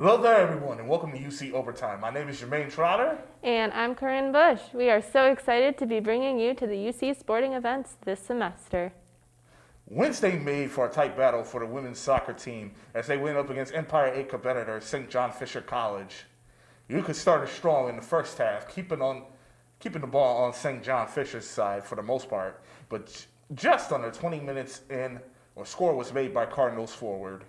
Hello there, everyone, and welcome to UC Overtime. My name is Jermaine Trotter. And I'm Corinne Bush. We are so excited to be bringing you to the UC sporting events this semester. Wednesday made for a tight battle for the women's soccer team as they went up against Empire 8 competitor St. John Fisher College. Utica started strong in the first half, keeping the ball on St. John Fisher's side for the most part, but just under 20 minutes in, a score was made by Cardinals forward.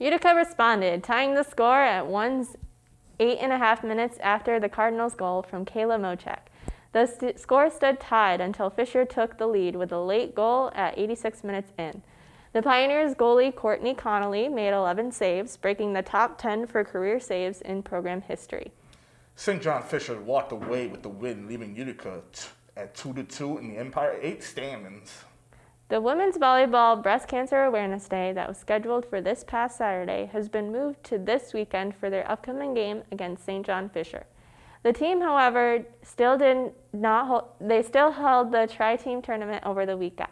Utica responded, tying the score at 8.5 minutes after the Cardinals' goal from Kayla Mochek. The score stood tied until Fisher took the lead with a late goal at 86 minutes in. The Pioneers goalie Courtney Connolly made 11 saves, breaking the top 10 for career saves in program history. St. John Fisher walked away with the win, leaving Utica at 2-2 in the Empire 8 standings. The Women's Volleyball Breast Cancer Awareness Day that was scheduled for this past Saturday has been moved to this weekend for their upcoming game against St. John Fisher. The team, however, still held the tri-team tournament over the weekend.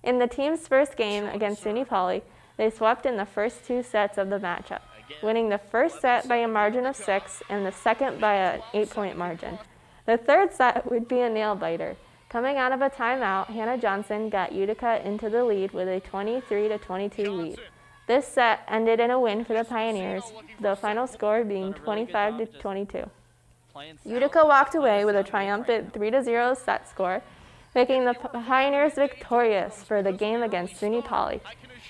In the team's first game against SUNY Poly, they swept in the first two sets of the matchup, winning the first set by a margin of 6 and the second by an 8-point margin. The third set would be a nail-biter. Coming out of a timeout, Hannah Johnson got Utica into the lead with a 23-22 lead. This set ended in a win for the Pioneers, the final score being 25-22. Utica walked away with a triumphant 3-0 set score, making the Pioneers victorious for the game against SUNY Poly.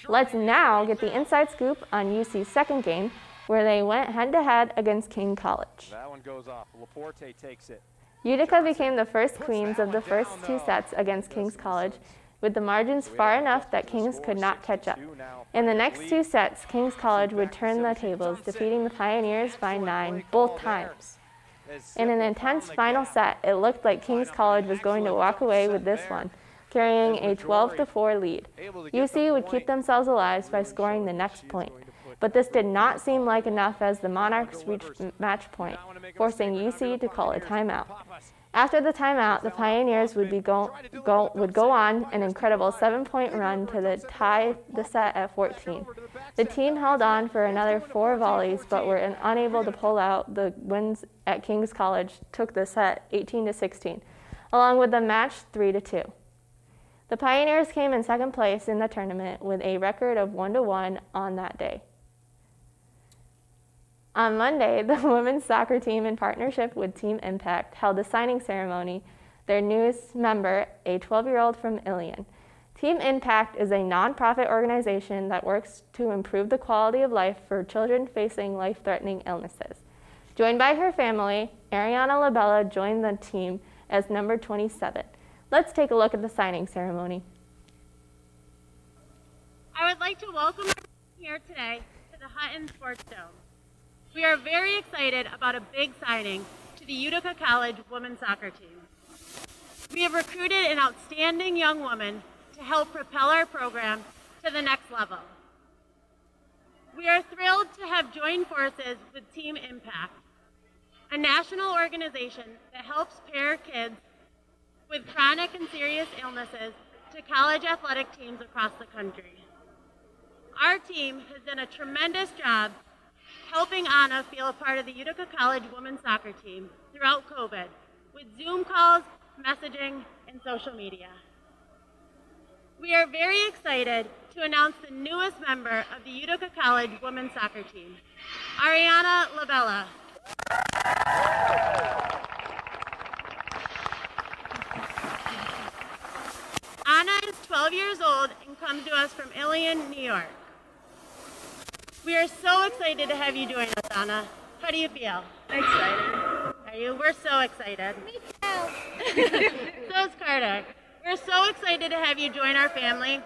Let's now get the inside scoop on UC's second game, where they went head-to-head against King College. That one goes off. Laporte takes it. Utica became the first queens of the first two sets against King's College, with the margins far enough that Kings could not catch up. In the next two sets, King's College would turn the tables, defeating the Pioneers by 9 both times. In an intense final set, it looked like King's College was going to walk away with this one, carrying a 12-4 lead. UC would keep themselves alive by scoring the next point. But this did not seem like enough as the Monarchs reached match point, forcing UC to call a timeout. After the timeout, the Pioneers would go on an incredible 7-point run to tie the set at 14. The team held on for another 4 volleys, but were unable to pull out. The wins at King's College took the set 18-16, along with the match 3-2. The Pioneers came in second place in the tournament with a record of 1-1 on that day. On Monday, the women's soccer team, in partnership with Team Impact, held a signing ceremony. Their newest member, a 12-year-old from Ilion. Team Impact is a nonprofit organization that works to improve the quality of life for children facing life-threatening illnesses. Joined by her family, Ariana Labella joined the team as number 27. Let's take a look at the signing ceremony. I would like to welcome everyone here today to the Hutton Sports Dome. We are very excited about a big signing to the Utica College women's soccer team. We have recruited an outstanding young woman to help propel our program to the next level. We are thrilled to have joined forces with Team Impact, a national organization that helps pair kids with chronic and serious illnesses to college athletic teams across the country. Our team has done a tremendous job helping Anna feel a part of the Utica College women's soccer team throughout COVID with Zoom calls, messaging, and social media. We are very excited to announce the newest member of the Utica College women's soccer team, Ariana Labella. Anna is 12 years old and comes to us from Ilion, New York. We are so excited to have you join us, Anna. How do you feel? Excited. Are you? We're so excited. Me too. So is Carter. We're so excited to have you join our family.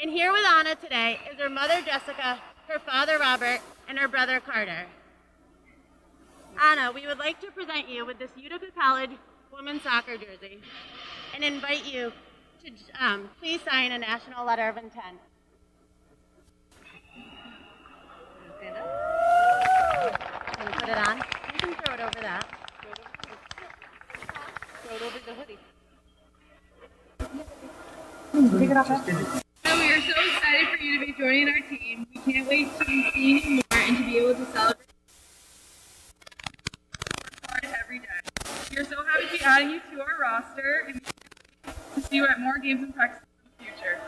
And here with Anna today is her mother, Jessica, her father, Robert, and her brother, Carter. Anna, we would like to present you with this Utica College women's soccer jersey and invite you to please sign a national letter of intent. Stand up. Can you put it on? You can throw it over that. Throw it over the hoodie. Take it off. So we are so excited for you to be joining our team. We can't wait to see you more and to be able to celebrate every day. We are so happy to be adding you to our roster and to see you at more games and practices in the future.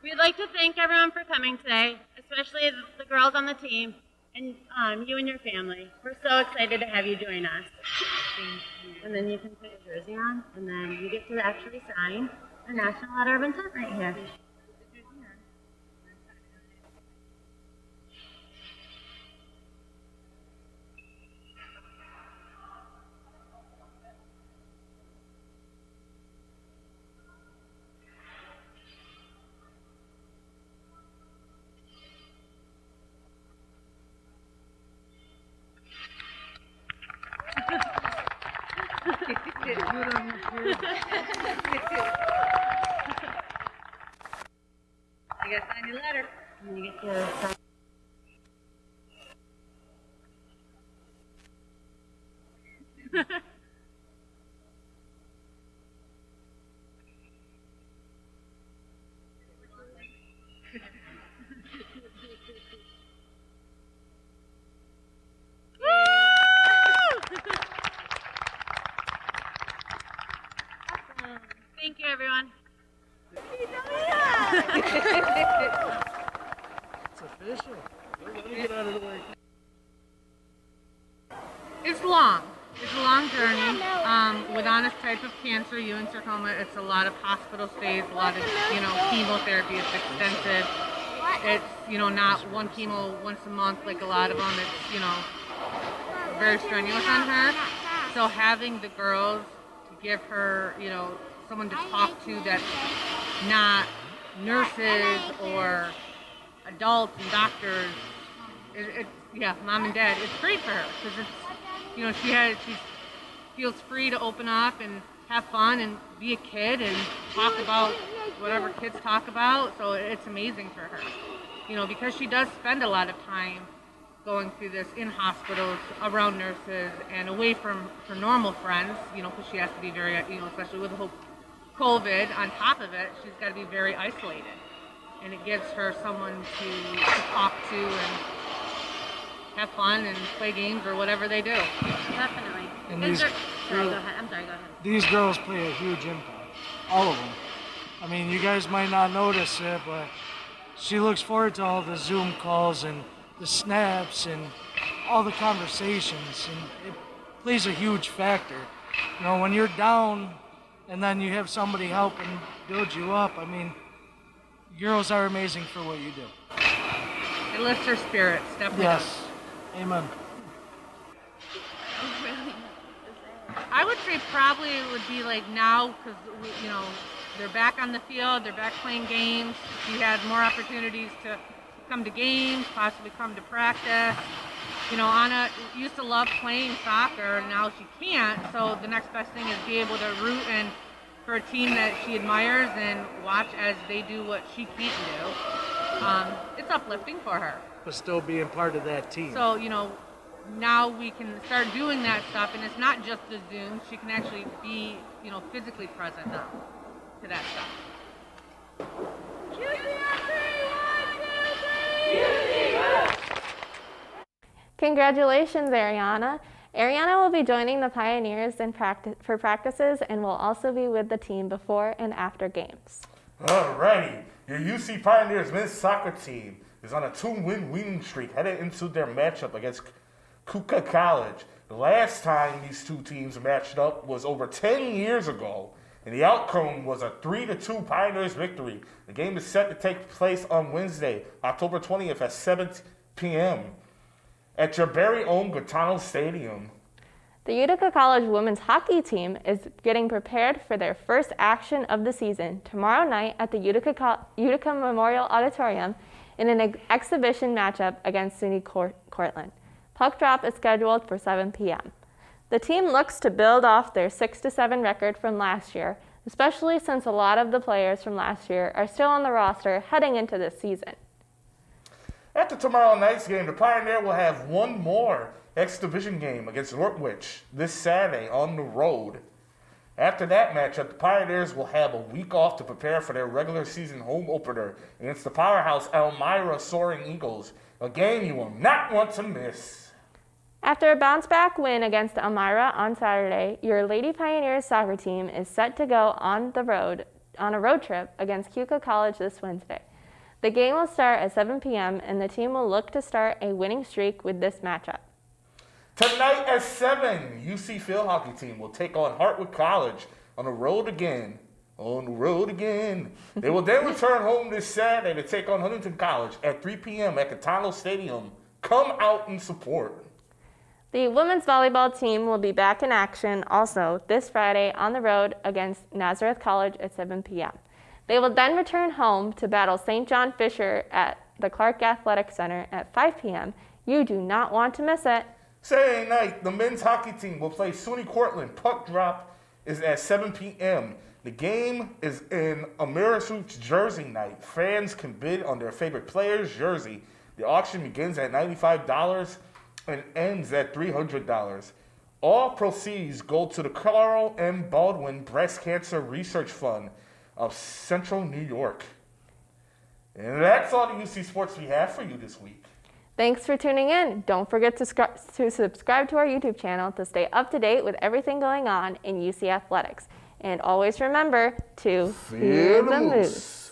We'd like to thank everyone for coming today, especially the girls on the team and you and your family. We're so excited to have you join us. And then you can put your jersey on, and then you get to actually sign the national letter of intent right here. You gotta sign your letter. And you get to sign. Thank you, everyone. It's long. It's a long journey. With honest type of cancer, Ewing sarcoma, it's a lot of hospital stays, a lot of, chemotherapy. It's extensive. It's, not one chemo once a month like a lot of them. It's, very strenuous on her. So having the girls to give her, someone to talk to that's not nurses or adults and doctors, mom and dad, it's great for her because it's, she feels free to open up and have fun and be a kid and talk about whatever kids talk about. So it's amazing for her, because she does spend a lot of time going through this in hospitals, around nurses, and away from her normal friends, because she has to be very, especially with the whole COVID on top of it, she's got to be very isolated. And it gives her someone to talk to and have fun and play games or whatever they do. Definitely. And Sorry, these- go ahead. I'm sorry, go ahead. These girls play a huge impact, all of them. I mean, you guys might not notice it, but she looks forward to all the Zoom calls and the snaps and all the conversations, and it plays a huge factor. When you're down and then you have somebody help and build you up, I mean, girls are amazing for what you do. It lifts her spirits, definitely. Yes, amen. I would say probably it would be like now because, they're back on the field, they're back playing games. She had more opportunities to come to games, possibly come to practice. Anna used to love playing soccer, and now she can't. So the next best thing is be able to root for a team that she admires and watch as they do what she can't do. It's uplifting for her. But still being part of that team. So, now we can start doing that stuff, and it's not just the Zoom. She can actually be, physically present now to that stuff. Congratulations, Ariana. Ariana will be joining the Pioneers for practices and will also be with the team before and after games. Alrighty, your UC Pioneers men's soccer team is on a 2-win winning streak headed into their matchup against Kuka College. The last time these two teams matched up was over 10 years ago, and the outcome was a 3-2 Pioneers victory. The game is set to take place on Wednesday, October 20th at 7 p.m. at your very own Gaetano Stadium. The Utica College women's hockey team is getting prepared for their first action of the season tomorrow night at the Utica Memorial Auditorium in an exhibition matchup against SUNY Cortland. Puck drop is scheduled for 7 p.m. The team looks to build off their 6-7 record from last year, especially since a lot of the players from last year are still on the roster heading into this season. After tomorrow night's game, the Pioneer will have one more X Division game against Northwich this Saturday on the road. After that matchup, the Pioneers will have a week off to prepare for their regular season home opener against the powerhouse Elmira Soaring Eagles, a game you will not want to miss. After a bounce-back win against Elmira on Saturday, your Lady Pioneers soccer team is set to go on a road trip against Keuka College this Wednesday. The game will start at 7 p.m. and the team will look to start a winning streak with this matchup. Tonight at 7, UC Field Hockey Team will take on Hartwood College on the road again. On the road again. They will then return home this Saturday to take on Huntington College at 3 p.m. at Catano Stadium. Come out and support. The women's volleyball team will be back in action also this Friday on the road against Nazareth College at 7 p.m. They will then return home to battle St. John Fisher at the Clark Athletic Center at 5 p.m. You do not want to miss it. Saturday night, the men's hockey team will play SUNY Cortland. Puck drop is at 7 p.m. The game is in Amerisuits jersey night. Fans can bid on their favorite player's jersey. The auction begins at $95 and ends at $300. All proceeds go to the Carl M. Baldwin Breast Cancer Research Fund of Central New York. And that's all the UC Sports we have for you this week. Thanks for tuning in. Don't forget to subscribe to our YouTube channel to stay up to date with everything going on in UC Athletics. And always remember to fear the moose.